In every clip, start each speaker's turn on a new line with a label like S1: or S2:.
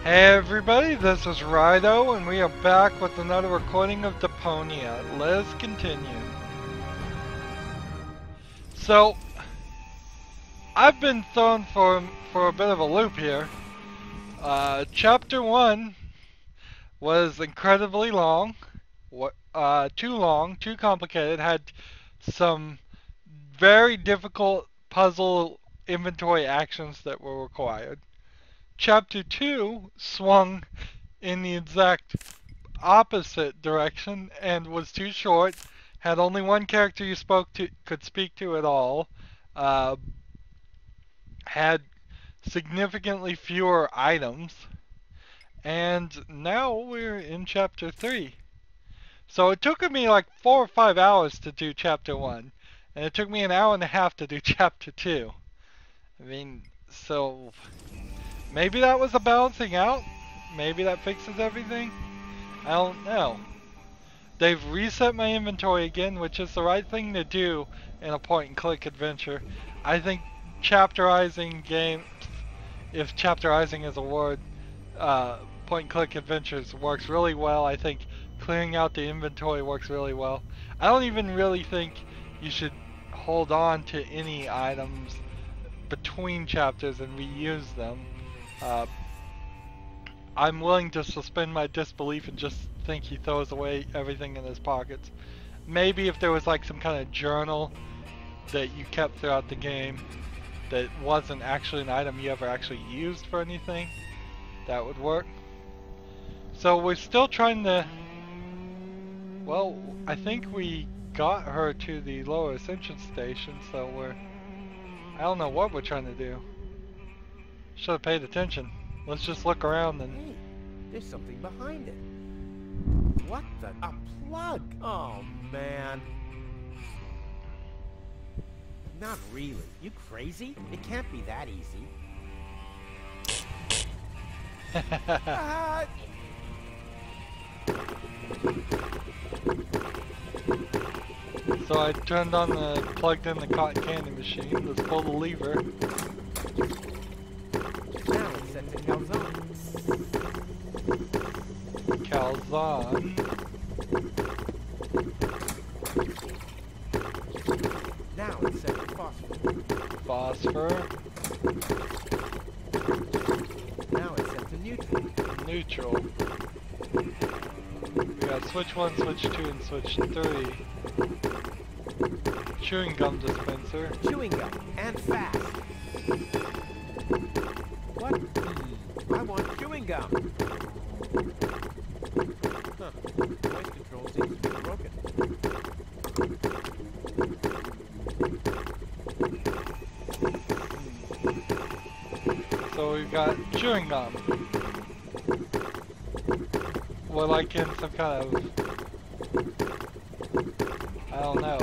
S1: Hey everybody, this is Rydo, and we are back with another recording of Deponia. Let's continue. So, I've been thrown for a bit of a loop here. Chapter 1 was incredibly long. Too long, too complicated, had some very difficult puzzle inventory actions that were required. Chapter 2 swung in the exact opposite direction and was too short, had only one character you could speak to at all, had significantly fewer items, and now we're in chapter 3. So it took me like 4 or 5 hours to do chapter 1, and it took me an hour and a half to do chapter 2. I mean, so maybe that was a balancing out? Maybe that fixes everything? I don't know. They've reset my inventory again, which is the right thing to do in a point-and-click adventure. I think chapterizing games, if chapterizing is a word, point-and-click adventures works really well. I think clearing out the inventory works really well. I don't even really think you should hold on to any items between chapters and reuse them. I'm willing to suspend my disbelief and just think he throws away everything in his pockets. Maybe if there was like some kind of journal that you kept throughout the game that wasn't actually an item you ever actually used for anything, that would work. So we're still trying to... Well, I think we got her to the lower ascension station, so we're... I don't know what we're trying to do. Should have paid attention. Let's just look around and...
S2: Hey, there's something behind it. What the? A plug! Oh, man. Not really. You crazy? It can't be that easy.
S1: So I plugged in the cotton candy machine. Let's pull the lever.
S2: Now it's set to calzone.
S1: Calzone.
S2: Now it's set to phosphor.
S1: Phosphor.
S2: Now it's set to neutral.
S1: Neutral. We got switch 1, switch 2, and switch 3. Chewing gum dispenser.
S2: Chewing gum. And fast. What? I want chewing gum. Huh. Voice control seems to be broken.
S1: So we've got chewing gum. We're like in some kind of... I don't know.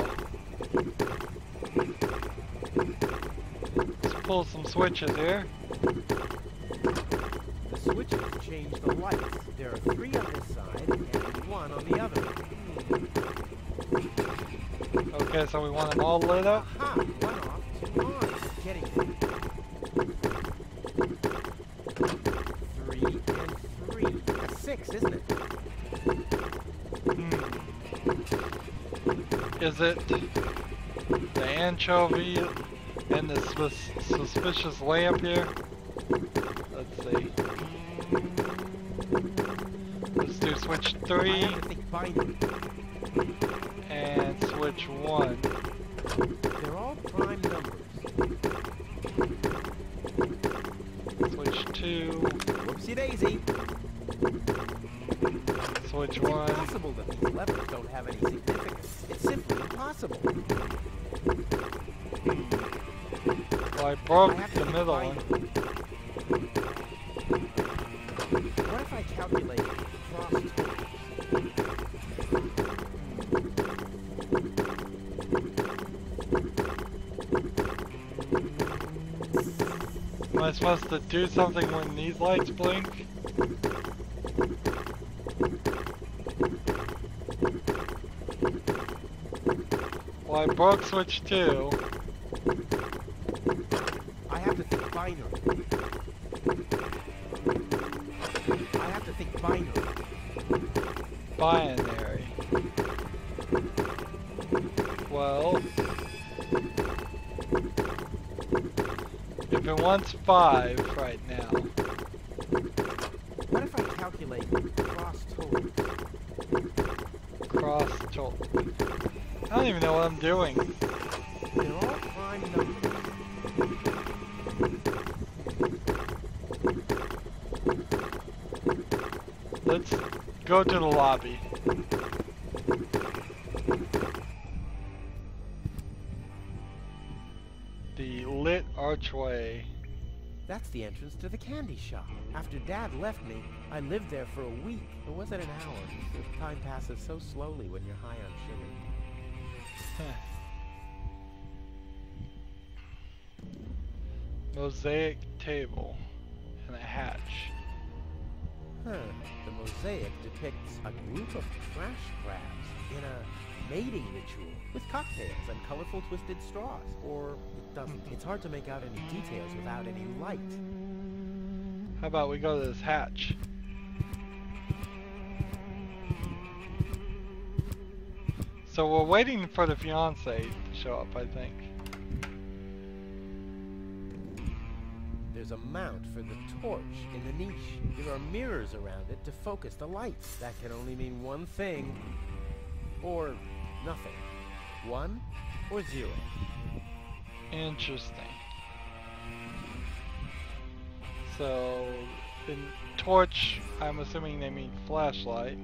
S1: Let's pull some switches here.
S2: The switches change the lights. There are 3 on this side and 1 on the other.
S1: Okay, so we want them all lit up?
S2: Aha! 1 off, 2 on. Getting it. 3 and 3. That's 6, isn't it?
S1: Is it the anchovy and the suspicious lamp here? Let's see. Let's do switch 3
S2: I have to think binary.
S1: and switch 1.
S2: They're all prime numbers.
S1: Switch 2.
S2: Whoopsie daisy.
S1: Switch
S2: It's
S1: 1.
S2: impossible that these levers don't have any significance. It's simply impossible.
S1: Well, I broke
S2: I have
S1: the
S2: to
S1: middle
S2: find
S1: one.
S2: What if I calculate cross totals?
S1: Am I supposed to do something when these lights blink? Well, I broke switch 2.
S2: I have to think binary. Binary.
S1: Binary. Well, if it wants 5 right now.
S2: What if I calculate cross total?
S1: Cross total. I don't even know what I'm doing.
S2: They're all prime numbers.
S1: Let's go to the lobby. The lit archway.
S2: That's the entrance to the candy shop. After Dad left me, I lived there for a week. Or was it an hour? The time passes so slowly when you're high on sugar.
S1: Mosaic table and a hatch.
S2: Huh. The mosaic depicts a group of trash crabs in a mating ritual with cocktails and colorful twisted straws. Or it doesn't. It's hard to make out any details without any light.
S1: How about we go to this hatch? So we're waiting for the fiance to show up, I think.
S2: There's a mount for the torch in the niche. There are mirrors around it to focus the lights. That can only mean one thing. Or nothing. 1 or 0.
S1: Interesting. So, in torch, I'm assuming they mean flashlight.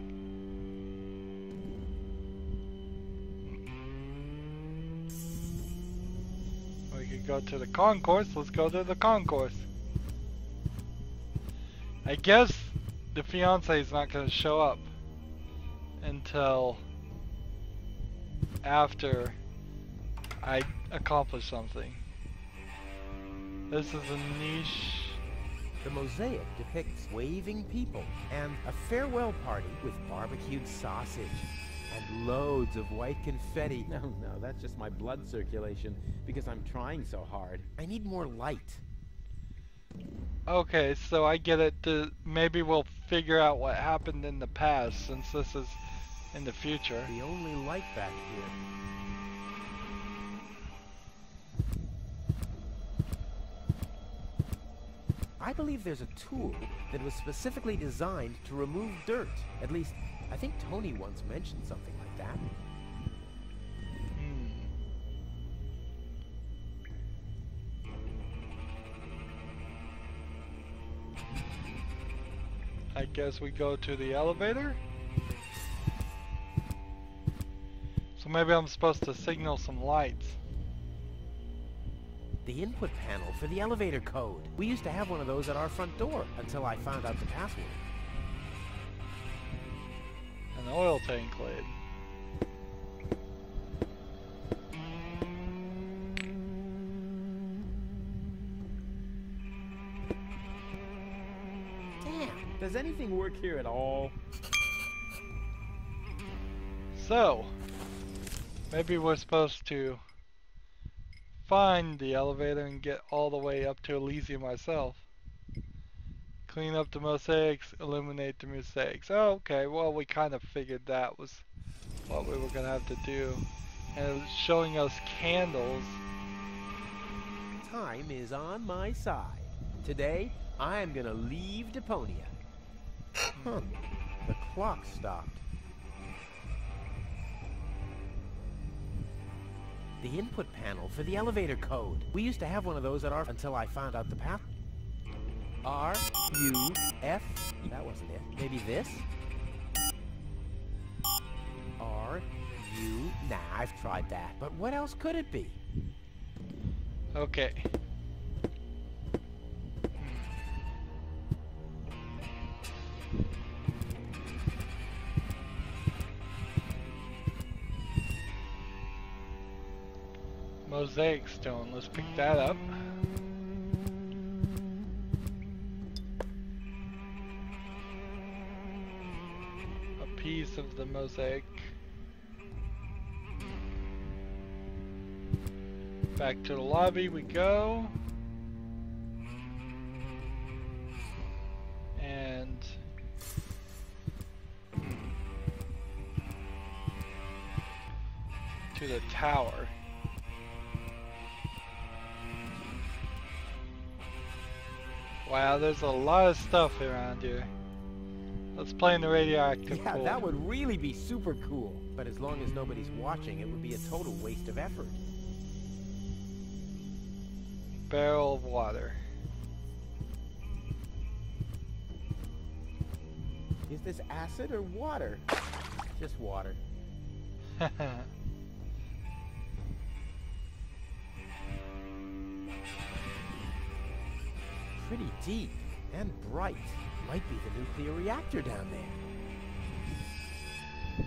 S1: We could go to the concourse. Let's go to the concourse. I guess the fiance is not going to show up until after I accomplish something. This is a niche.
S2: The mosaic depicts waving people and a farewell party with barbecued sausage and loads of white confetti. No, that's just my blood circulation because I'm trying so hard. I need more light.
S1: Okay, so I get it. Maybe we'll figure out what happened in the past since this is in the future.
S2: The only light back here. I believe there's a tool that was specifically designed to remove dirt. At least, I think Tony once mentioned something like that.
S1: I guess we go to the elevator. So maybe I'm supposed to signal some lights.
S2: The input panel for the elevator code. We used to have one of those at our front door until I found out the password.
S1: An oil tank lid.
S2: Damn, does anything work here at all?
S1: So, maybe we're supposed to find the elevator and get all the way up to Elysium myself. Clean up the mosaics, illuminate the mosaics. Oh, okay, well we kind of figured that was what we were going to have to do. And it's showing us candles.
S2: Time is on my side. Today, I am gonna leave Deponia. Huh. The clock stopped. The input panel for the elevator code. We used to have one of those at our... until I found out the path. R-U-F... That wasn't it. Maybe this? R-U... Nah, I've tried that. But what else could it be?
S1: Okay. Mosaic stone, let's pick that up. A piece of the mosaic. Back to the lobby we go. And to the tower. Wow, there's a lot of stuff around here. Let's play in the radioactive
S2: Yeah,
S1: pool.
S2: that would really be super cool. But as long as nobody's watching, it would be a total waste of effort.
S1: Barrel of water.
S2: Is this acid or water? Just water. Pretty deep and bright. Might be the nuclear reactor down there.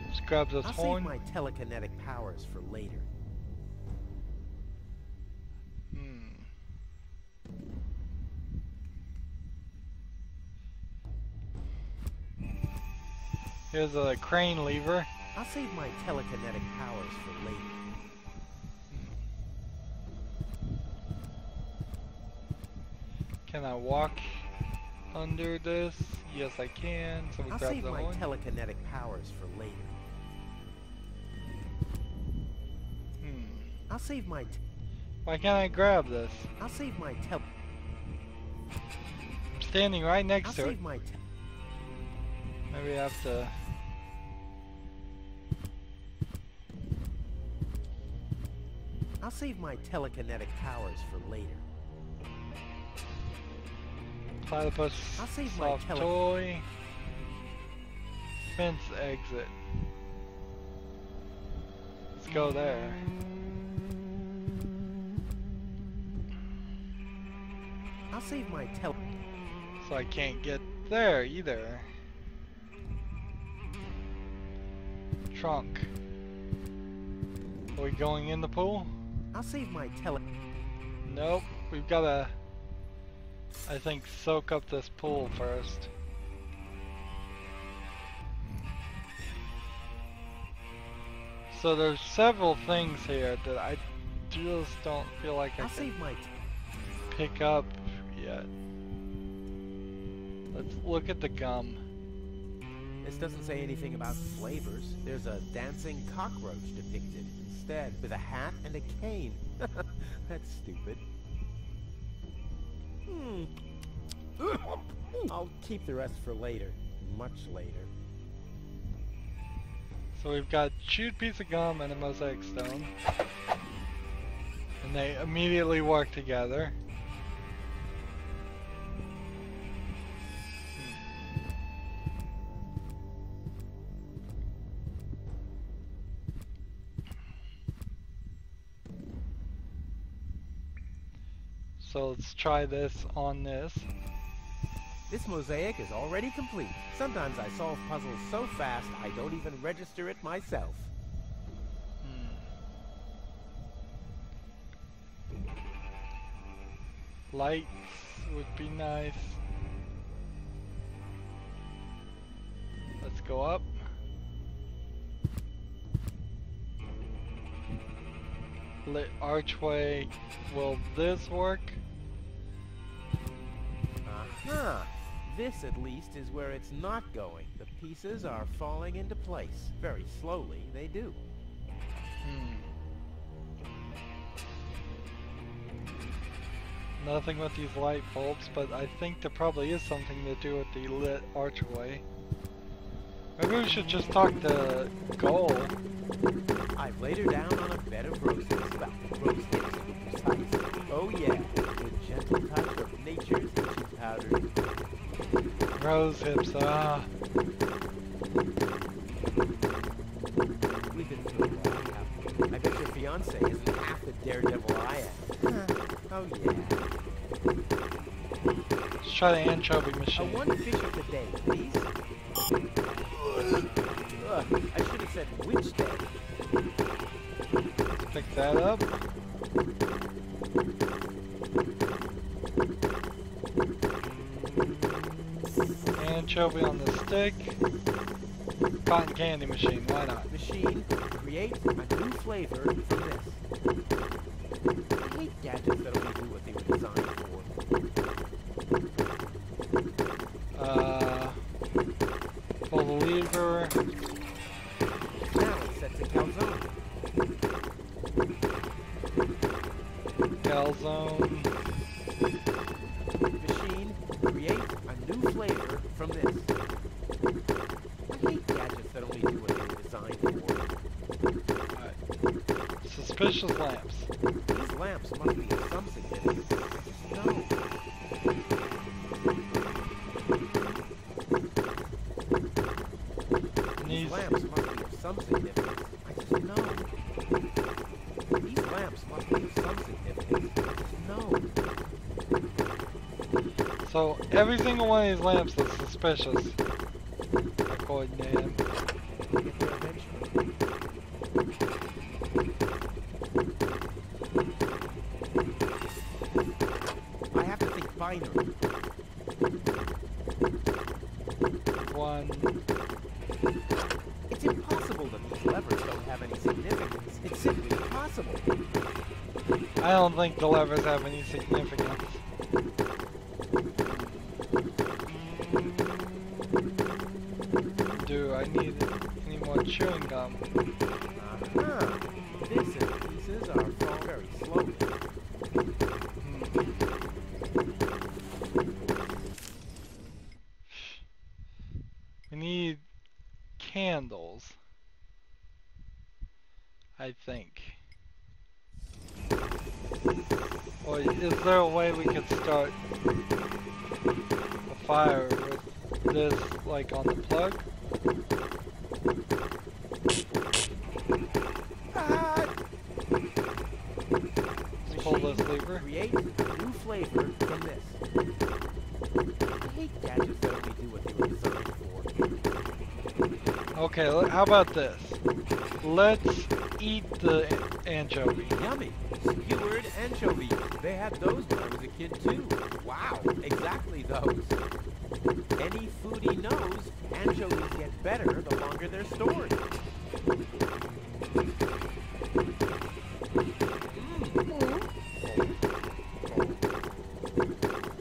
S1: Just grab this
S2: I'll
S1: horn.
S2: save my telekinetic powers for later.
S1: Here's a crane lever.
S2: I'll save my telekinetic powers for later.
S1: Can I walk under this? Yes, I can. So we
S2: I'll
S1: grab
S2: save
S1: the
S2: my
S1: horn.
S2: telekinetic powers for later. I'll save my
S1: Why can't I grab this?
S2: I'll save my
S1: I'm standing right next
S2: I'll
S1: to it.
S2: save my
S1: Maybe I have to.
S2: I'll save my telekinetic powers for later.
S1: Platypus
S2: I'll save my
S1: soft toy. Fence exit. Let's go there.
S2: I'll save my
S1: So I can't get there either. Trunk. Are we going in the pool?
S2: I'll save my
S1: Nope. We've gotta, I think, soak up this pool first. So there's several things here that I just don't feel like I
S2: I'll
S1: can
S2: save my
S1: pick up yet. Let's look at the gum.
S2: This doesn't say anything about flavors. There's a dancing cockroach depicted instead, with a hat and a cane. That's stupid. I'll keep the rest for later. Much later.
S1: So we've got chewed piece of gum and a mosaic stone. And they immediately work together. So let's try this on this.
S2: This mosaic is already complete. Sometimes I solve puzzles so fast I don't even register it myself.
S1: Lights would be nice. Let's go up. Lit archway. Will this work?
S2: Huh. This, at least, is where it's not going. The pieces are falling into place. Very slowly, they do.
S1: Nothing with these light bulbs, but I think there probably is something to do with the lit archway. Maybe we should just talk to Goal.
S2: I've laid her down on a bed of roses. Well, rose hips, to be precise. Oh yeah, with gentle touch of nature's itchy powder.
S1: Rose hips, ah.
S2: We've been through a lot, haven't we? I bet your fiance isn't half the daredevil I am. Oh yeah.
S1: Let's try the anchovy machine.
S2: One fish of the day, please. I should have said which day.
S1: Pick that up. Anchovy on the stick. Cotton candy machine, why not?
S2: Machine, create a new flavor from this. I hate gadgets that only do what they were designed for.
S1: Pull the lever.
S2: Now it's set to calzone. from this. I hate gadgets that only do what they were designed for.
S1: Alright. Suspicious lamps.
S2: These lamps must be of some significance. No. These lamps must be of some significance. I just know. These lamps must be of some significance. I just know.
S1: So every single one of these lamps looks suspicious, according to him.
S2: We'll get there eventually. I have to think binary.
S1: One.
S2: It's impossible that these levers don't have any significance. It's simply impossible.
S1: I don't think the levers have any significance. Do I need any more chewing gum?
S2: This and pieces are fall very slowly.
S1: We need candles, I think. Or is there a way we could start a fire with this, like, on the plug? Let's pull this lever.
S2: Create a new flavor from this. I hate gadgets that only do what they were designed for.
S1: Okay, how about this? Let's eat the anchovy.
S2: Yummy! Skewered anchovies. They had those when I was a kid too. Wow, exactly those. Any foodie knows anchovies get better the longer they're stored.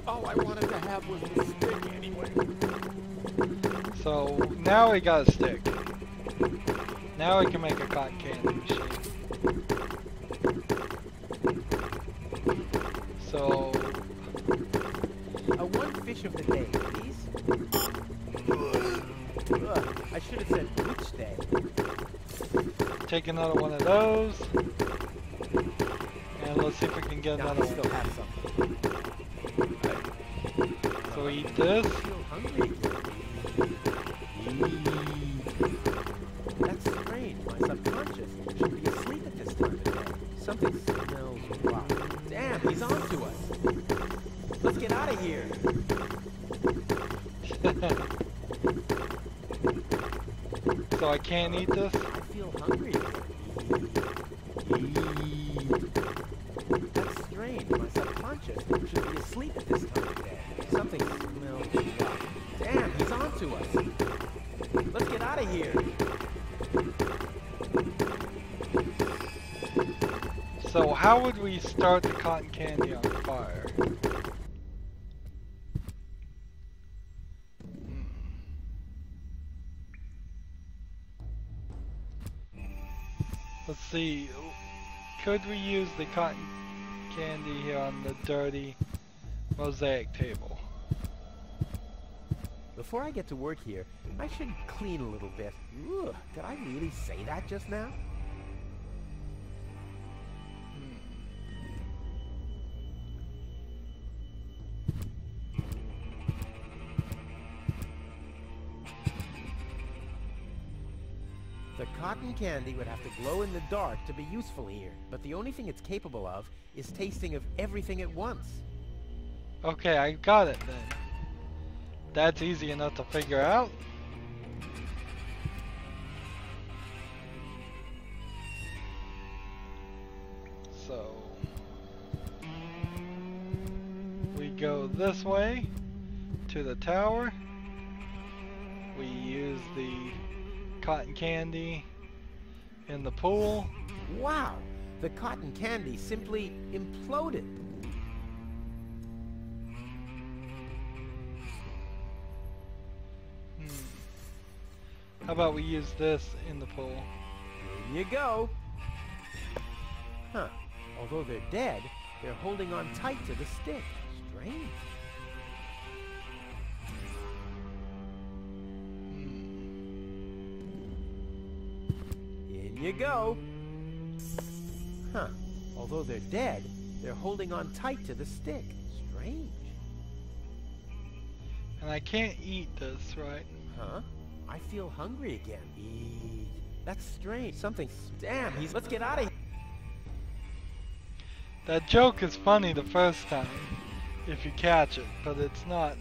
S2: All I wanted to have was the stick anyway.
S1: So now we got a stick. Now we can make a cotton candy machine. So
S2: one fish of the day, please. I should have said which day.
S1: take another one of those. And let's see if we can get another
S2: I still
S1: one.
S2: have some.
S1: So we eat this.
S2: I feel hungry. That's strange. My subconscious should be asleep at this time of day. Something smells rotten. Damn, he's on to us. Let's get out of here.
S1: So I can't eat this?
S2: I feel hungry. That's strange. My subconscious should be asleep at this time of day. Something smells rotten. Damn, he's on to us. Let's get out of here.
S1: So how would we start the cotton candy on fire? Let's see, could we use the cotton candy here on the dirty mosaic table?
S2: Before I get to work here, I should clean a little bit. Ugh, did I really say that just now? The cotton candy would have to glow in the dark to be useful here, but the only thing it's capable of is tasting of everything at once.
S1: Okay, I got it then. That's easy enough to figure out. So we go this way to the tower. We use the cotton candy in the pool.
S2: Wow! The cotton candy simply imploded.
S1: How about we use this in the pool?
S2: Here you go. Huh. Although they're dead, they're holding on tight to the stick. Strange. In you go. Huh. Although they're dead, they're holding on tight to the stick. Strange.
S1: And I can't eat this, right?
S2: Huh? I feel hungry again. Eee. That's strange. Something. Damn, let's get out of here.
S1: That joke is funny the first time, if you catch it, but it's not,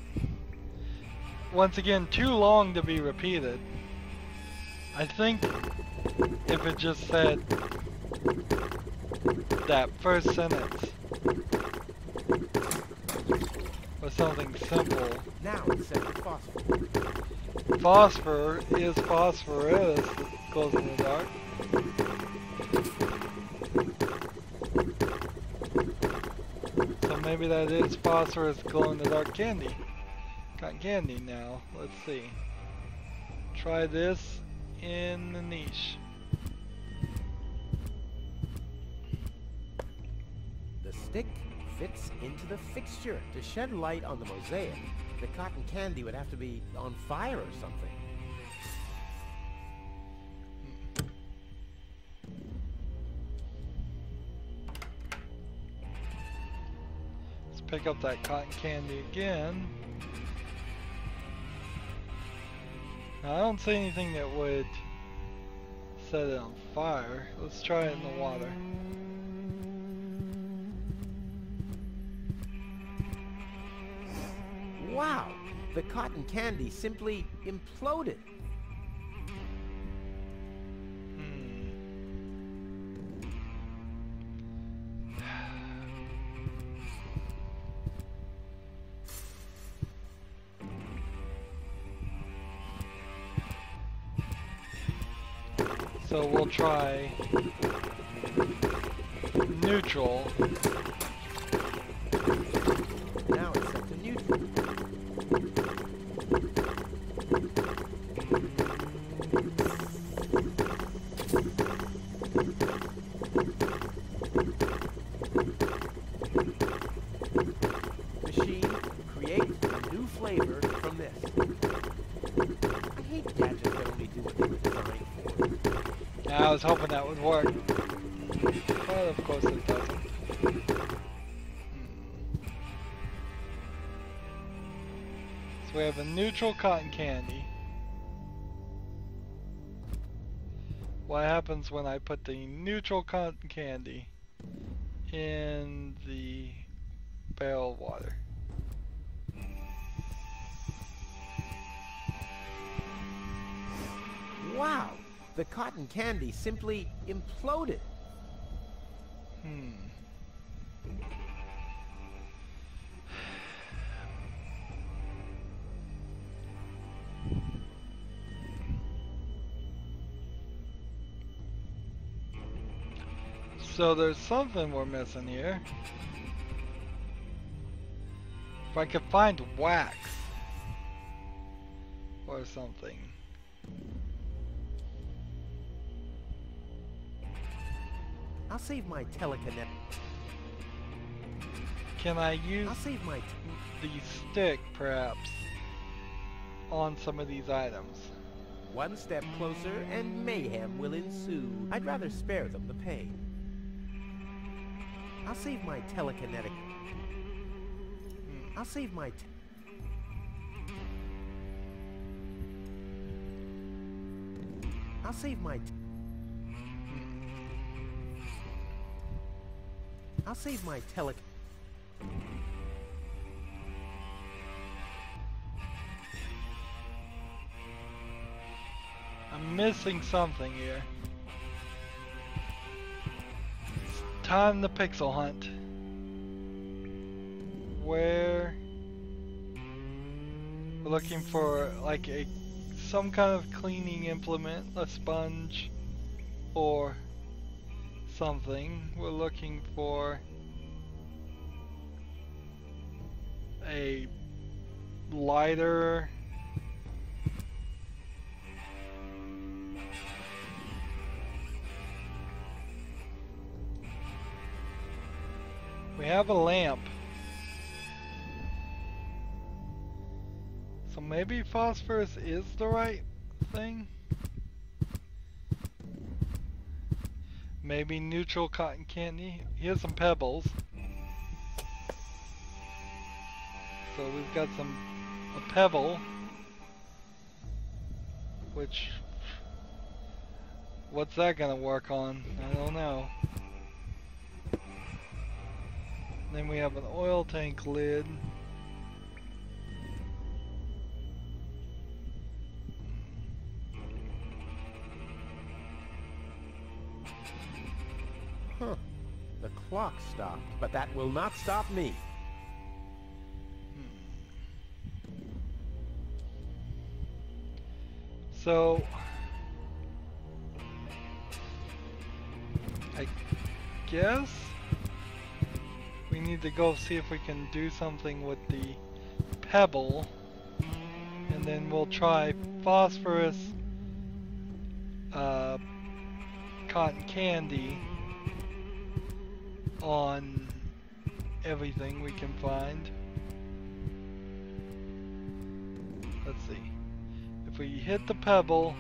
S1: once again, too long to be repeated. I think if it just said that first sentence, or something simple.
S2: Now it's set to phosphor.
S1: Phosphor is phosphorus that glows in the dark. So maybe that is phosphorus glow in the dark candy. Got candy now. Let's see. Try this in the niche.
S2: The stick fits into the fixture. To shed light on the mosaic, the cotton candy would have to be on fire or something.
S1: Let's pick up that cotton candy again. Now, I don't see anything that would set it on fire. Let's try it in the water.
S2: Wow! The cotton candy simply imploded.
S1: So we'll try neutral.
S2: Now it's set to neutral. Machine, create a new flavor from this. I hate gadgets that only do what they were designed for.
S1: I was hoping that would work, but of course it doesn't. So we have a neutral cotton candy. What happens when I put the neutral cotton candy in the barrel of water?
S2: Wow! The cotton candy simply imploded.
S1: So there's something we're missing here. If I could find wax or something.
S2: I'll save my telekinetic.
S1: Can I use
S2: I'll save my
S1: the stick, perhaps, on some of these items?
S2: One step closer and mayhem will ensue. I'd rather spare them the pain. I'll save my telekinetic. I'll save my I'll save my I'll save my tele.
S1: I'm missing something here. It's time to pixel hunt. Where we're looking for like some kind of cleaning implement, a sponge or something. We're looking for a lighter. We have a lamp. So maybe phosphorus is the right thing? Maybe neutral cotton candy. Here's some pebbles. So we've got a pebble, which, what's that gonna work on? I don't know. Then we have an oil tank lid.
S2: Huh. The clock stopped, but that will not stop me.
S1: So, I guess we need to go see if we can do something with the pebble, and then we'll try phosphorus, cotton candy on everything we can find. Let's see. If we hit the pebble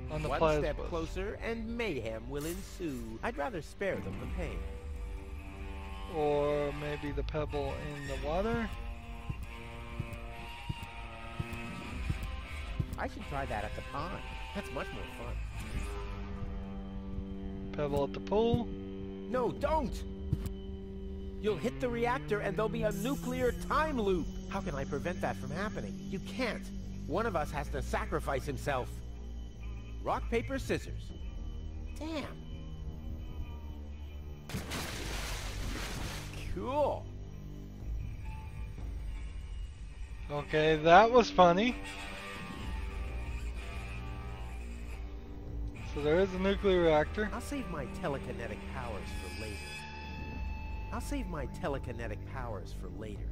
S1: on the
S2: One step
S1: plasma,
S2: closer and mayhem will ensue. I'd rather spare them the pain.
S1: or maybe the pebble in the water.
S2: I should try that at the pond. That's much more fun.
S1: Pebble at the pool.
S2: No, don't! You'll hit the reactor and there'll be a nuclear time loop. How can I prevent that from happening? You can't. One of us has to sacrifice himself. Rock, paper, scissors. Damn. Cool.
S1: Okay, that was funny. So there is a nuclear reactor.
S2: I'll save my telekinetic powers for later. I'll save my telekinetic powers for later.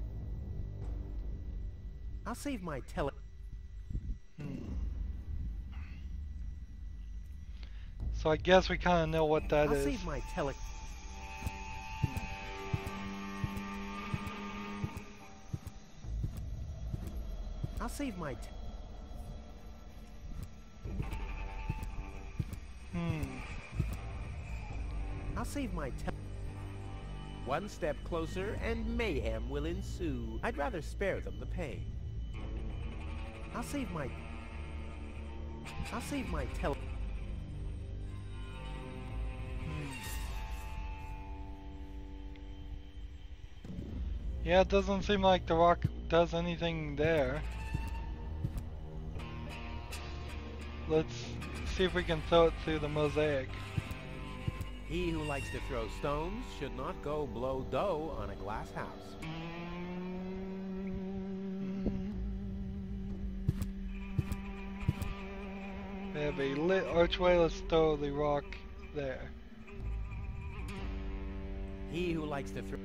S2: I'll save my
S1: So I guess we kind of know what that
S2: I'll
S1: is.
S2: save my I'll save my I'll save my One step closer and mayhem will ensue. I'd rather spare them the pain. I'll save my
S1: Yeah, it doesn't seem like the rock does anything there. Let's see if we can throw it through the mosaic.
S2: He who likes to throw stones should not go blow dough on a glass house.
S1: We have a lit archway. Let's throw the rock there.
S2: He who likes to throw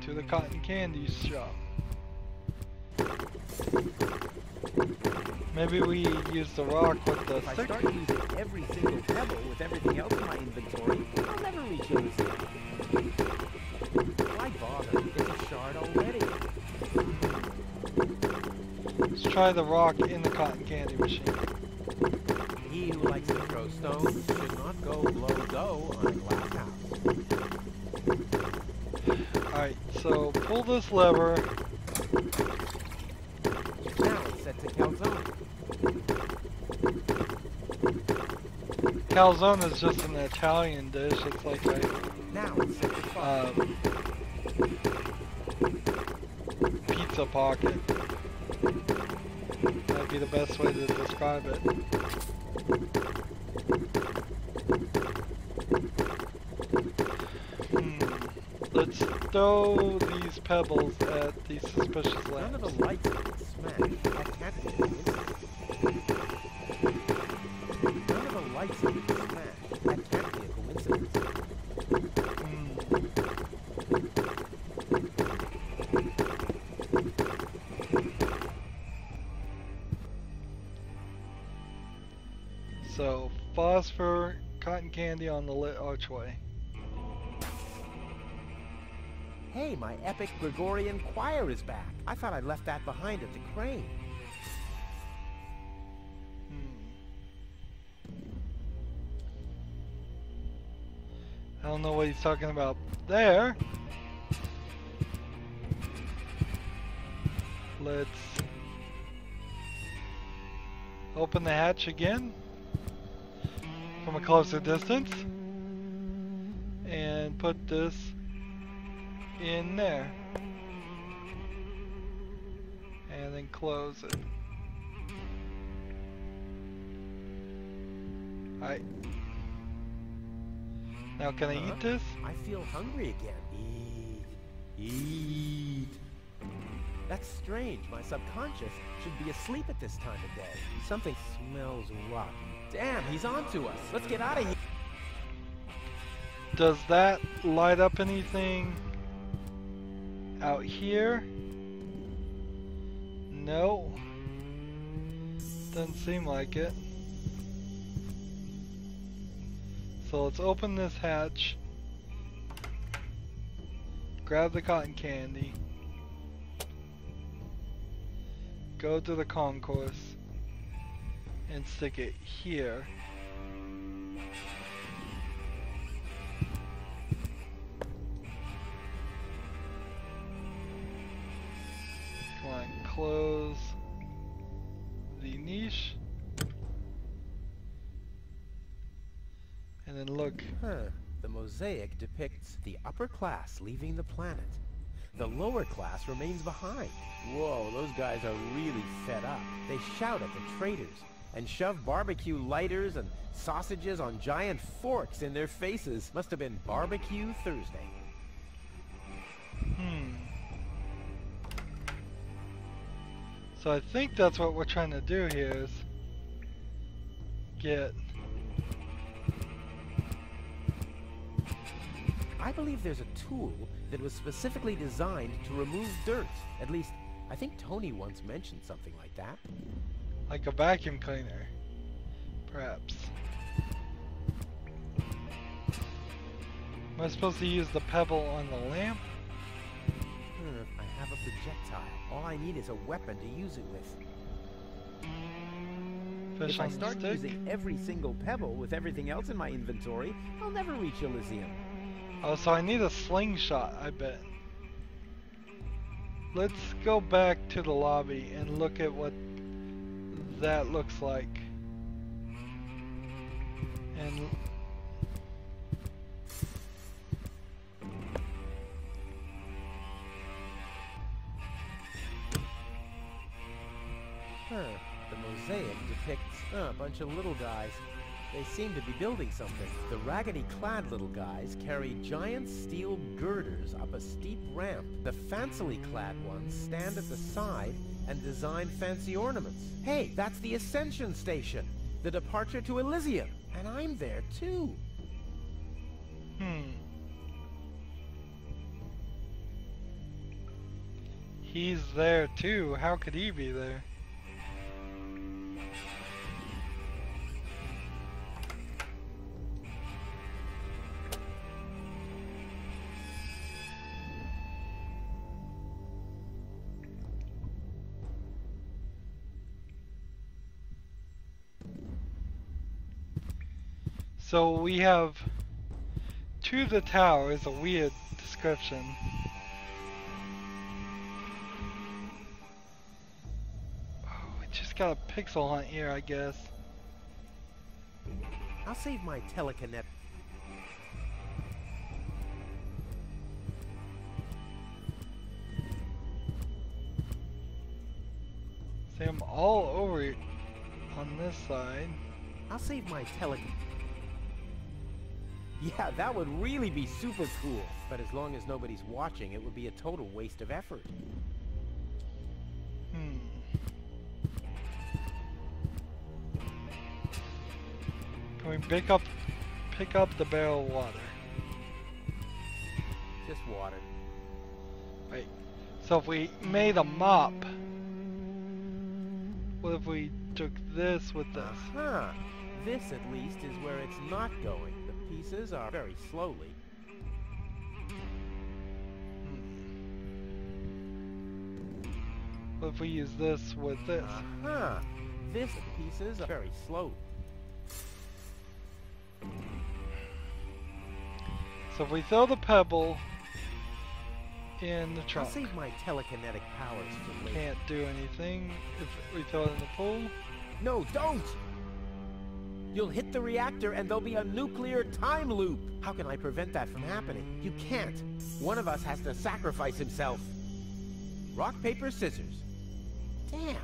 S1: To the cotton candy shop. Maybe we use the rock with the
S2: If I
S1: stick.
S2: start using every single pebble with everything else in my inventory, I'll never reach Elysium. Why bother? It's a shard already.
S1: Let's try the rock in the cotton candy machine.
S2: He who likes to throw stones should not go blow dough on a glass house.
S1: Alright, so pull this lever.
S2: Now it's set to calzone.
S1: Calzone is just an Italian dish. It's like a
S2: Now it's set to fire.
S1: pizza pocket. That'd be the best way to describe it. Let's throw these pebbles at these suspicious
S2: None of
S1: lamps.
S2: the lights have been smashed. That can't be a coincidence. None of the lights have been smashed. That can't be a coincidence.
S1: So, phosphor, cotton candy on the lit archway.
S2: Hey, my epic Gregorian choir is back. I thought I'd left that behind at the crane.
S1: I don't know what he's talking about there. Let's open the hatch again from a closer distance and put this in there and then close it. Alright. Now can I eat this?
S2: I feel hungry again. Eat. That's strange. My subconscious should be asleep at this time of day. Something smells rotten. Damn, he's onto us. Let's get out of here.
S1: Does that light up anything out here? No. Doesn't seem like it. So let's open this hatch. Grab the cotton candy. Go to the concourse and stick it here. Come on, close the niche. And then look.
S2: The mosaic depicts the upper class leaving the planet. The lower class remains behind. Whoa, those guys are really fed up. They shout at the traders and shove barbecue lighters and sausages on giant forks in their faces. Must have been Barbecue Thursday.
S1: So I think that's what we're trying to do here is get...
S2: I believe there's a tool that was specifically designed to remove dirt. At least, I think Tony once mentioned something like that.
S1: Like a vacuum cleaner, perhaps. Am I supposed to use the pebble on the lamp?
S2: I have a projectile. All I need is a weapon to use it with.
S1: Fish
S2: If I
S1: on the
S2: start
S1: stick?
S2: using every single pebble with everything else in my inventory, I'll never reach Elysium.
S1: Oh, so I need a slingshot, I bet. Let's go back to the lobby and look at what that looks like. And
S2: The mosaic depicts a bunch of little guys. They seem to be building something. The raggedy-clad little guys carry giant steel girders up a steep ramp. The fancily-clad ones stand at the side and design fancy ornaments. Hey, that's the Ascension Station, the departure to Elysium, and I'm there too.
S1: he's there too. How could he be there? So we have to the tower is a weird description. Oh, we just got a pixel hunt here, I guess.
S2: I'll save my telekinet.
S1: See, I'm all over on this side.
S2: I'll save my telekinet. Yeah, that would really be super cool. But as long as nobody's watching, it would be a total waste of effort.
S1: Can we pick up the barrel of water?
S2: Just water.
S1: Right. So if we made a mop, what if we took this with this?
S2: Huh. This, at least, is where it's not going. The pieces are very slowly.
S1: What if we use this with this?
S2: Huh. This pieces are very slow.
S1: So if we throw the pebble in the
S2: I'll
S1: trunk,
S2: save my telekinetic powers for later.
S1: can't do anything if we throw it in the pool.
S2: No, don't! You'll hit the reactor and there'll be a nuclear time loop. How can I prevent that from happening? You can't. One of us has to sacrifice himself. Rock, paper, scissors. Damn.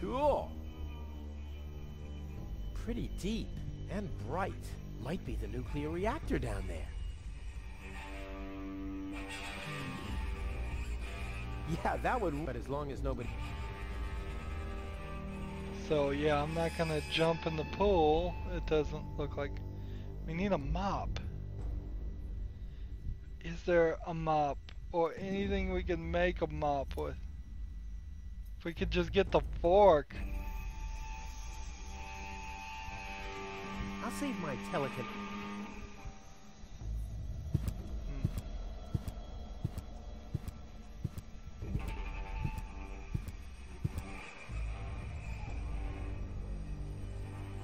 S2: Cool. Pretty deep and bright. Might be the nuclear reactor down there. Yeah, that would, but as long as nobody...
S1: So yeah, I'm not gonna jump in the pool. It doesn't look like... We need a mop. Is there a mop or anything we can make a mop with? If we could just get the fork.
S2: I'll save my telekinetic...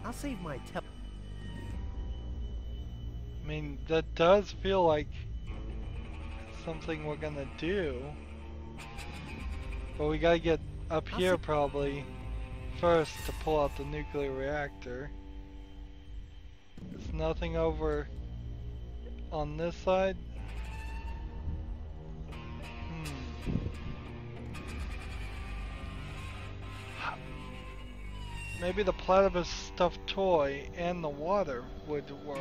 S2: I'll save my
S1: I mean, that does feel like something we're gonna do. But we gotta get up here probably first to pull out the nuclear reactor. There's nothing over on this side. Maybe the platypus stuffed toy and the water would work.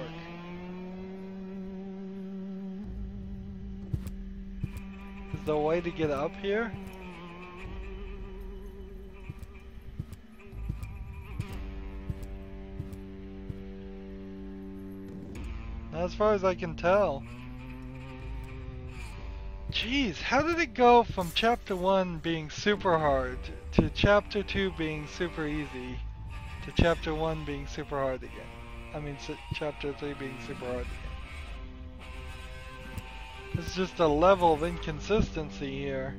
S1: Is there a way to get up here? Not as far as I can tell. Jeez, how did it go from chapter 1 being super hard to chapter 2 being super easy to chapter 1 being super hard again? I mean, chapter 3 being super hard again. It's just a level of inconsistency here.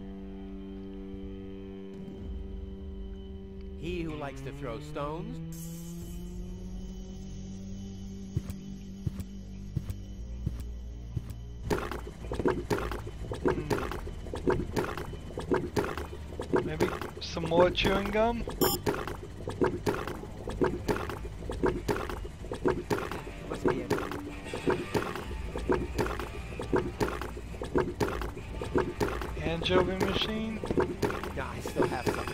S2: He who likes to throw stones.
S1: Maybe some more chewing gum?
S2: Must be it.
S1: Anchovy machine?
S2: No, I still have some.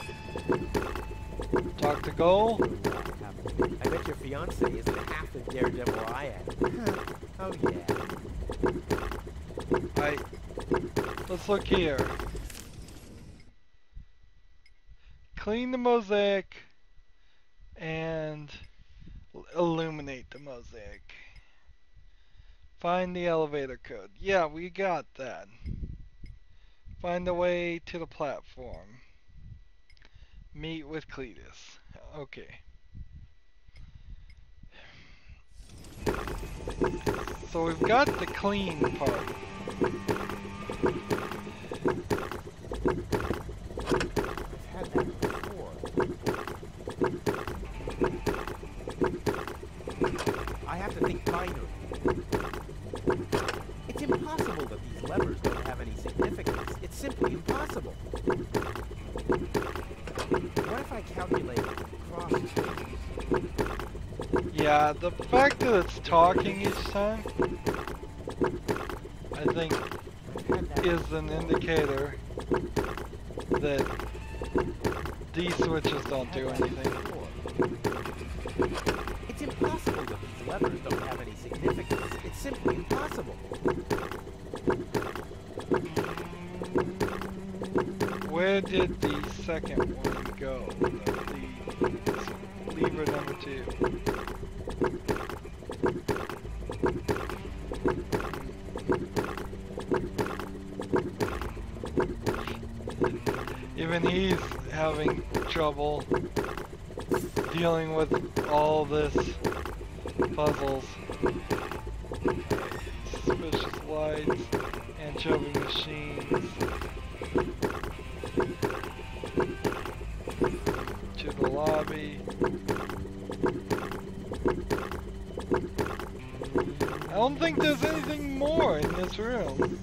S1: Dr. Goal?
S2: I bet your fiance isn't half the daredevil I am. Oh yeah.
S1: Let's look here. Clean the mosaic and illuminate the mosaic. Find the elevator code. Yeah, we got that. Find the way to the platform. Meet with Cletus. Okay. So we've got the clean part.
S2: I've had that before. I have to think binary. It's impossible that these levers don't have any significance. It's simply impossible. What if I calculate cross terms?
S1: Yeah, the fact that it's talking each time, I think, is an indicator that these switches don't do anything.
S2: It's impossible that these levers don't have any significance. It's simply impossible.
S1: Where did the second one go? The lever number 2. Even he's having trouble dealing with all this puzzles. Suspicious lights, anchovy machines. To the lobby. don't think there's anything more in this room.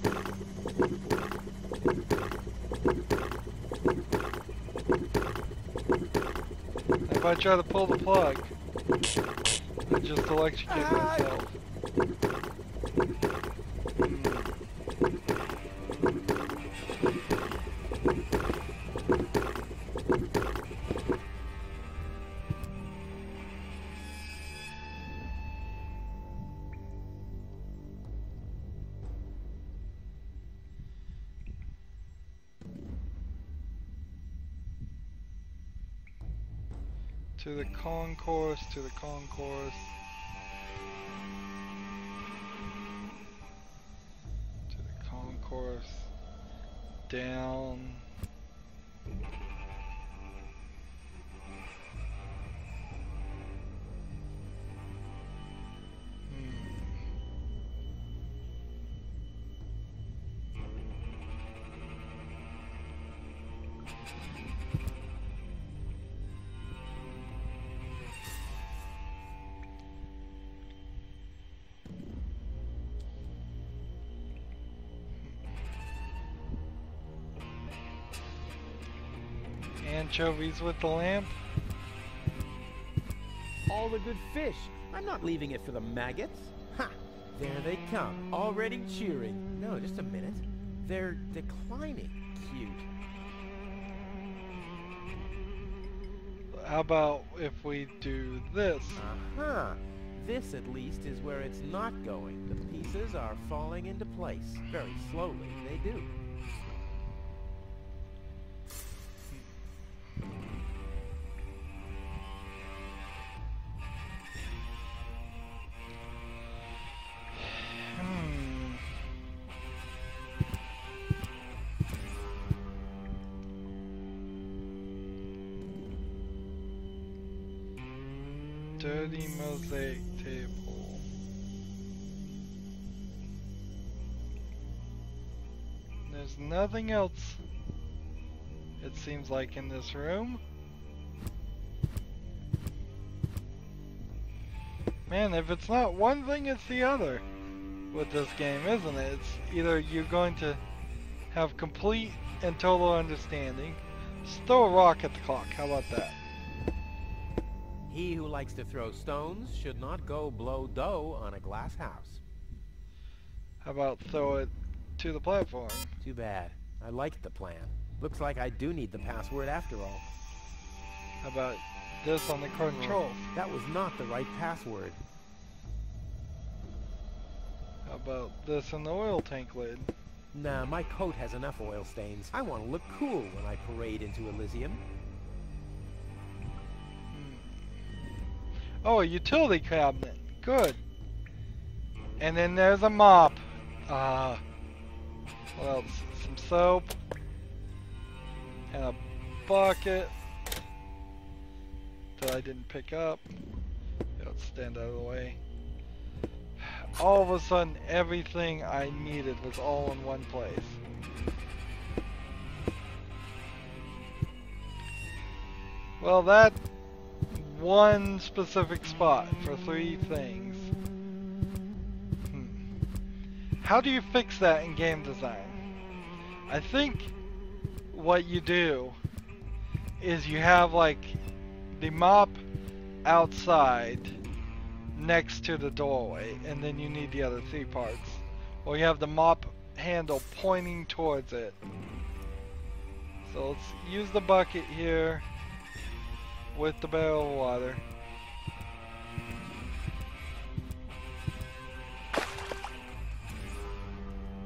S1: If I try to pull the plug, I just electrocute myself. To the concourse, to the concourse. To the concourse. Down. Anchovies with the lamp.
S2: All the good fish. I'm not leaving it for the maggots. Ha! There they come, already cheering. No, just a minute. They're declining. Cute.
S1: How about if we do this?
S2: Uh-huh. This, at least, is where it's not going. The pieces are falling into place. Very slowly, they do.
S1: Dirty mosaic table. There's nothing else, it seems like, in this room. Man, if it's not one thing, it's the other with this game, isn't it? It's either you're going to have complete and total understanding. Just throw a rock at the clock, how about that?
S2: He who likes to throw stones should not go blow dough on a glass house.
S1: How about throw it to the platform?
S2: Too bad. I liked the plan. Looks like I do need the password after all.
S1: How about this on the controls?
S2: That was not the right password.
S1: How about this in the oil tank lid?
S2: Nah, my coat has enough oil stains. I want to look cool when I parade into Elysium.
S1: Oh, a utility cabinet. Good. And then there's a mop. What else? Some soap. And a bucket that I didn't pick up. Let's stand out of the way. All of a sudden, everything I needed was all in one place. Well, that one specific spot for 3 things. How do you fix that in game design? I think what you do is you have like the mop outside next to the doorway, and then you need the other 3 parts. Or you have the mop handle pointing towards it. So let's use the bucket here with the barrel of water.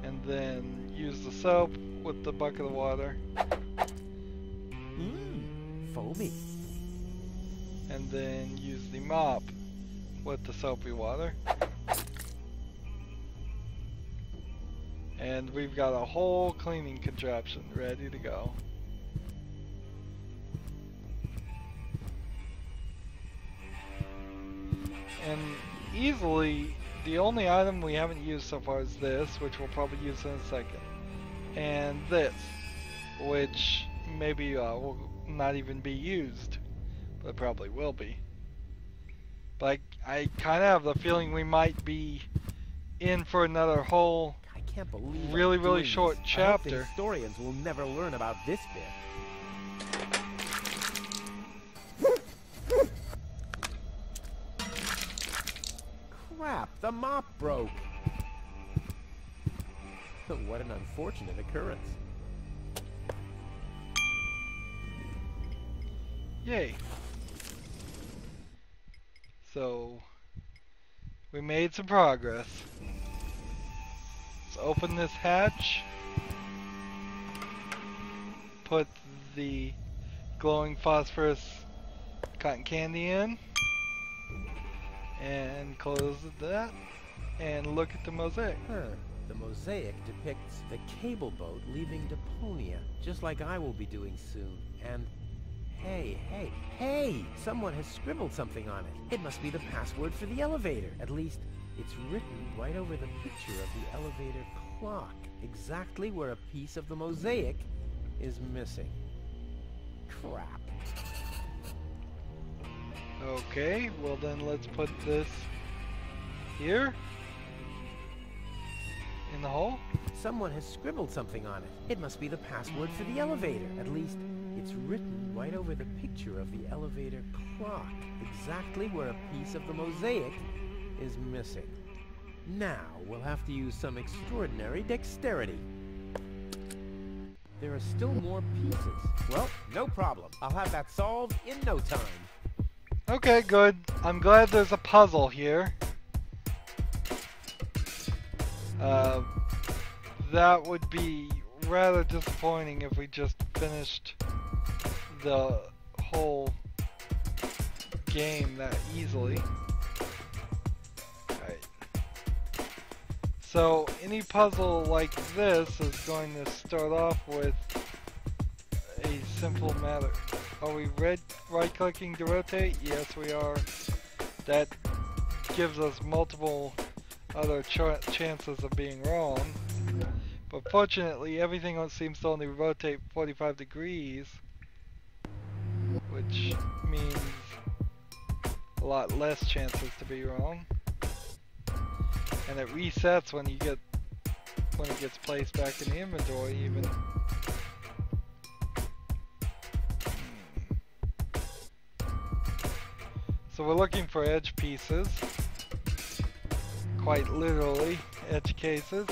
S1: And then use the soap with the bucket of water.
S2: Foamy.
S1: And then use the mop with the soapy water. And we've got a whole cleaning contraption ready to go. And easily, the only item we haven't used so far is this, which we'll probably use in a second. And this, which maybe will not even be used, but probably will be. But I kind of have the feeling we might be in for another whole
S2: I can't believe
S1: really,
S2: I'm
S1: really
S2: doing
S1: short
S2: this. I hope the
S1: chapter.
S2: historians will never learn about this bit. Crap, the mop broke. What an unfortunate occurrence.
S1: Yay. So, we made some progress. Let's open this hatch. Put the glowing phosphorus cotton candy in. And close that. And look at the mosaic.
S2: The mosaic depicts the cable boat leaving Deponia, just like I will be doing soon. And hey, someone has scribbled something on it. It must be the password for the elevator. At least, it's written right over the picture of the elevator clock, exactly where a piece of the mosaic is missing. Crap.
S1: Okay, well then let's put this here in the hole.
S2: Someone has scribbled something on it. It must be the password for the elevator. At least, it's written right over the picture of the elevator clock, exactly where a piece of the mosaic is missing. Now, we'll have to use some extraordinary dexterity. There are still more pieces. Well, no problem. I'll have that solved in no time.
S1: Okay, good. I'm glad there's a puzzle here. That would be rather disappointing if we just finished the whole game that easily. Alright. So, any puzzle like this is going to start off with a simple matter. Are we right-clicking to rotate? Yes, we are. That gives us multiple other chances of being wrong. But fortunately, everything seems to only rotate 45 degrees, which means a lot less chances to be wrong. And it resets when it gets placed back in the inventory even. So we're looking for edge pieces. Quite literally, edge cases.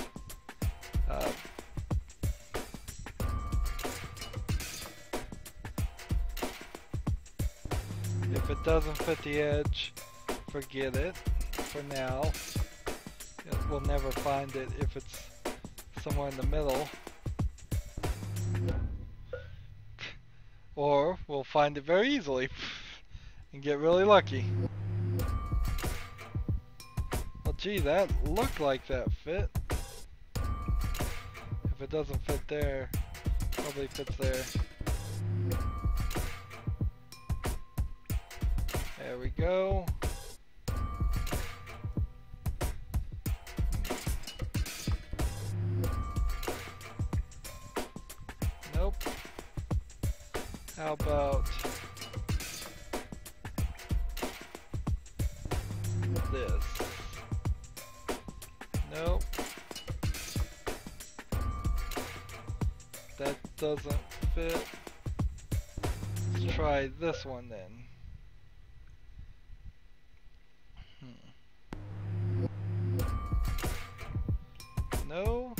S1: If it doesn't fit the edge, forget it for now. We'll never find it if it's somewhere in the middle. Or we'll find it very easily and get really lucky. Well, gee, that looked like that fit. If it doesn't fit there, probably fits there. There we go. Nope. How about this? Nope. That doesn't fit. Let's try this one then. No.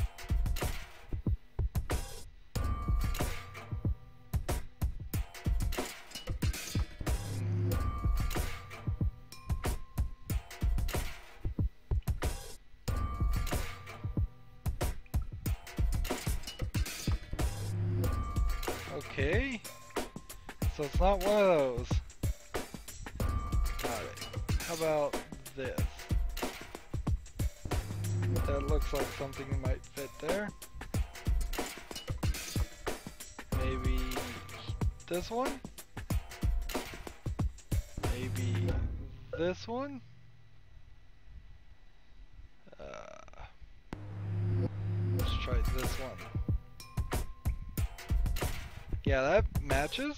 S1: Okay. So it's not one of those. Got it. How about this? That looks like something that might fit there. Maybe this one? Maybe this one? Let's try this one. Yeah, that matches.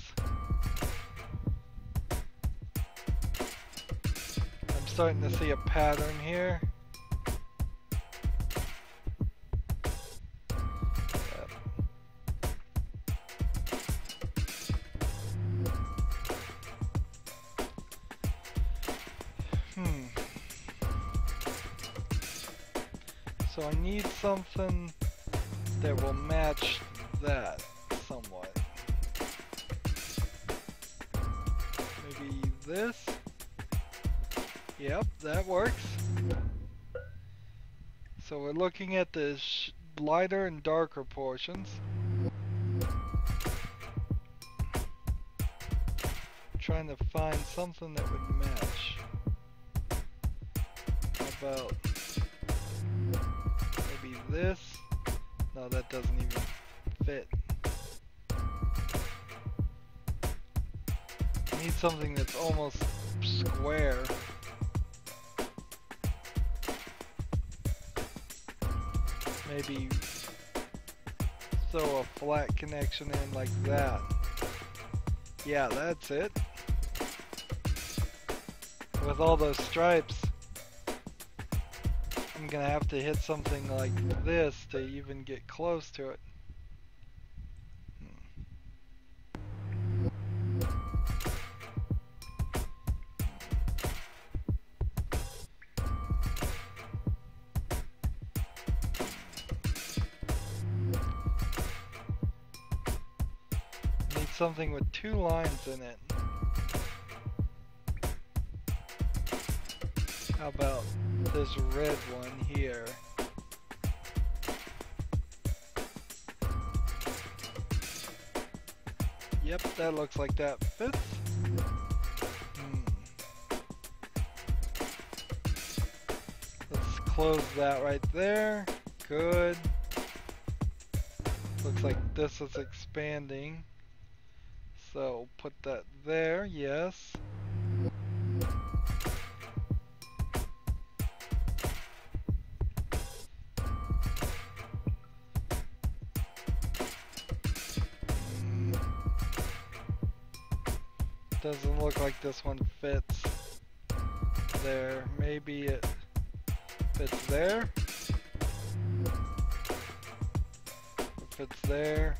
S1: I'm starting to see a pattern here. So I need something that will match that somewhat. Maybe this? Yep, that works. So we're looking at the lighter and darker portions. Trying to find something that would match. How about maybe this? No, that doesn't even fit. I need something that's almost square. Maybe throw a flat connection in like that. Yeah, that's it. With all those stripes, I'm gonna have to hit something like this to even get close to it. Need something with two lines in it. How about this red one here? Yep, that looks like that fits. Let's close that right there. Good. Looks like this is expanding. So put that there, yes. Doesn't look like this one fits there. Maybe it fits there. It fits there.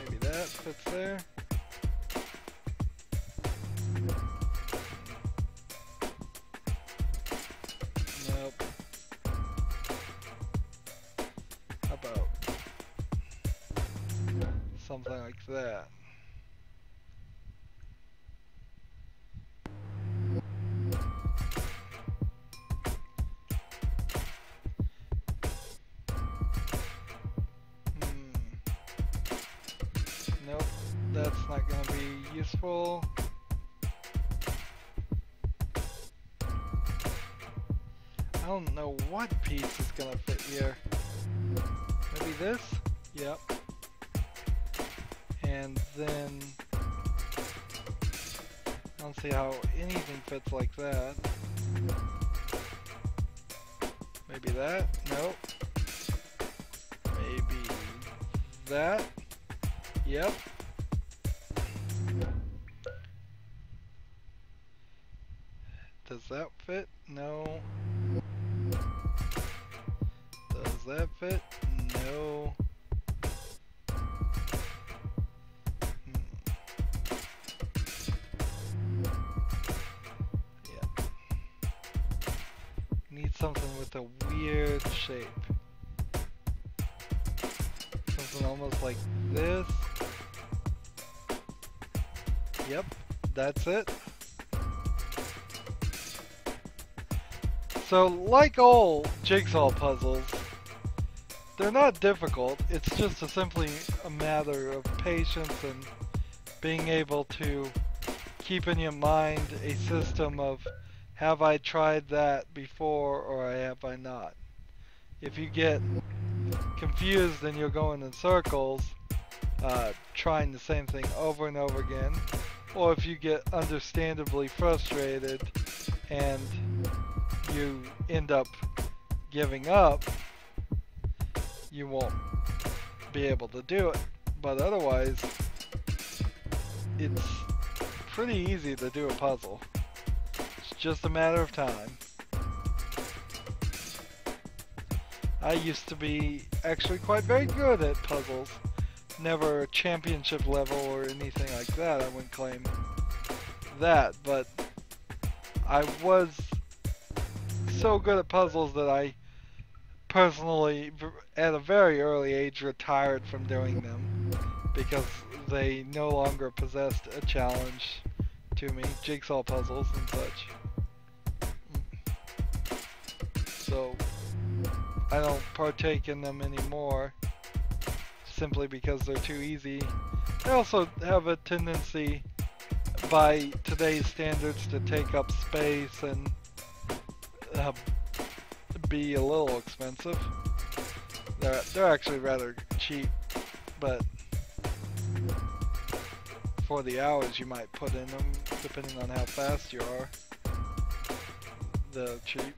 S1: Maybe that fits there. Nope. How about something like that? Nope, that's not going to be useful. I don't know what piece is going to fit here. Maybe this? Yep. And then I don't see how anything fits like that. Maybe that? Nope. Maybe that? Yep. Does that fit? No. Does that fit? No. Yeah. Need something with a weird shape. Something almost like this. Yep, that's it. So, like all jigsaw puzzles, they're not difficult. It's just simply a matter of patience and being able to keep in your mind a system of, have I tried that before or have I not? If you get confused and you're going in circles, trying the same thing over and over again, or if you get understandably frustrated and you end up giving up, you won't be able to do it. But otherwise, it's pretty easy to do a puzzle. It's just a matter of time. I used to be actually quite very good at puzzles. Never championship level or anything like that, I wouldn't claim that, but I was so good at puzzles that I personally, at a very early age, retired from doing them because they no longer possessed a challenge to me, jigsaw puzzles and such. So I don't partake in them anymore simply because they're too easy. They also have a tendency by today's standards to take up space and be a little expensive. They're actually rather cheap, but for the hours you might put in them, depending on how fast you are, they're cheap.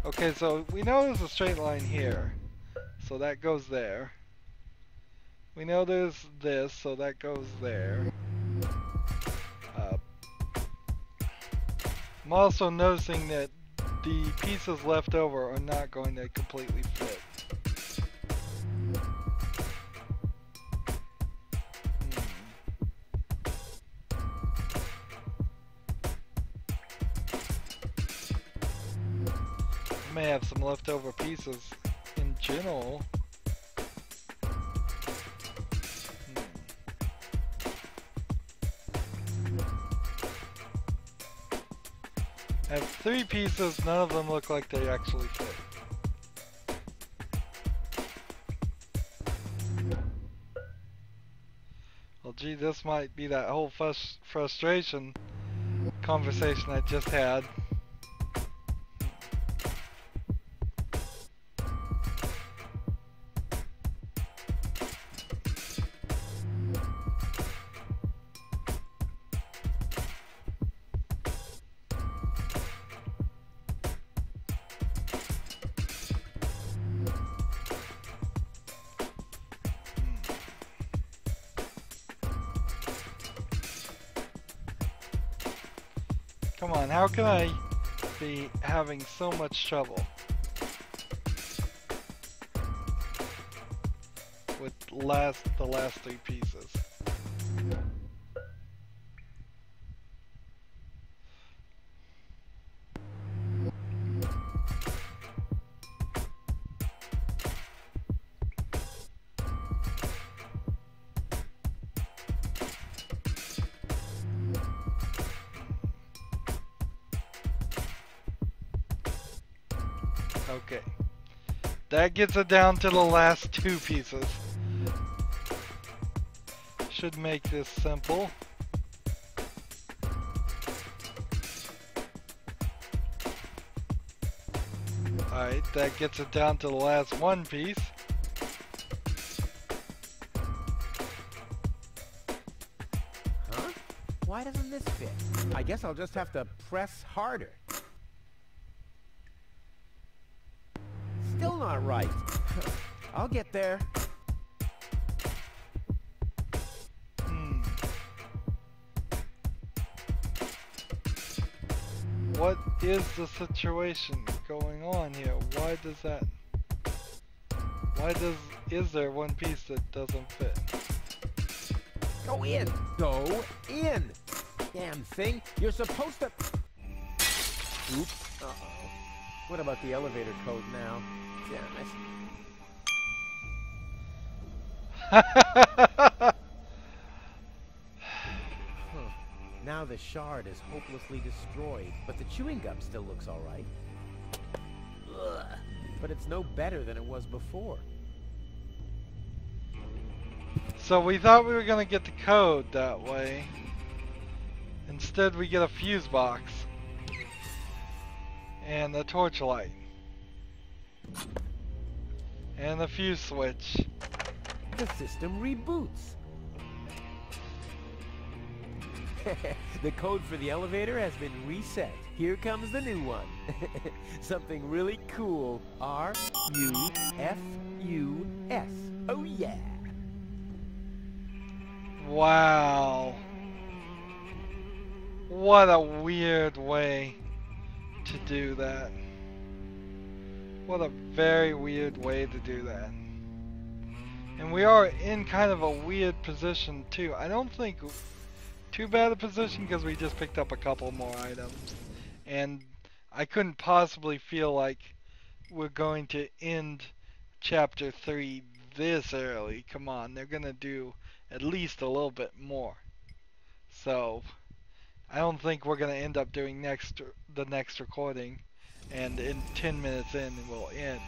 S1: Okay, so we know there's a straight line here, so that goes there. We know there's this, so that goes there. I'm also noticing that the pieces left over are not going to completely fit. I may have some leftover pieces in general. I have 3 pieces, none of them look like they actually fit. Well, gee, this might be that whole frustration conversation I just had. Come on, how can I be having so much trouble with the last 3 pieces? Okay, that gets it down to the last 2 pieces. Should make this simple. Alright, that gets it down to the last 1 piece.
S2: Huh? Why doesn't this fit? I guess I'll just have to press harder. Still not right. I'll get there.
S1: What is the situation going on here? Is there 1 piece that doesn't fit?
S2: Go in! Go in! Damn thing, you're supposed to... Oops. Uh-oh. What about the elevator code now? Damn it. Now the shard is hopelessly destroyed, but the chewing gum still looks alright. But it's no better than it was before.
S1: So we thought we were gonna get the code that way. Instead we get a fuse box. And a torchlight. And a fuse switch.
S2: The system reboots. The code for the elevator has been reset. Here comes the new one. Something really cool. R-U-F-U-S. Oh yeah.
S1: Wow. What a weird way to do that. What a very weird way to do that. And we are in kind of a weird position too. I don't think too bad a position because we just picked up a couple more items. And I couldn't possibly feel like we're going to end chapter 3 this early. Come on, they're going to do at least a little bit more. So, I don't think we're going to end up doing the next recording and in 10 minutes in we'll end.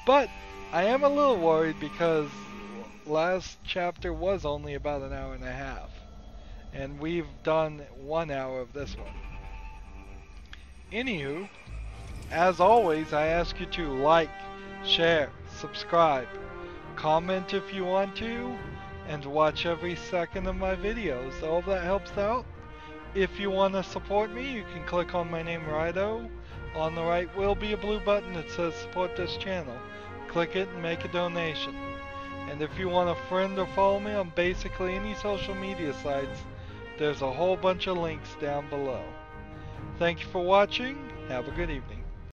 S1: But I am a little worried because last chapter was only about an hour and a half. And we've done 1 hour of this one. Anywho, as always, I ask you to like, share, subscribe, comment if you want to, and watch every second of my videos. All that helps out. If you want to support me, you can click on my name, Rydo. On the right will be a blue button that says support this channel. Click it and make a donation. And if you want to friend or follow me on basically any social media sites, there's a whole bunch of links down below. Thank you for watching. Have a good evening.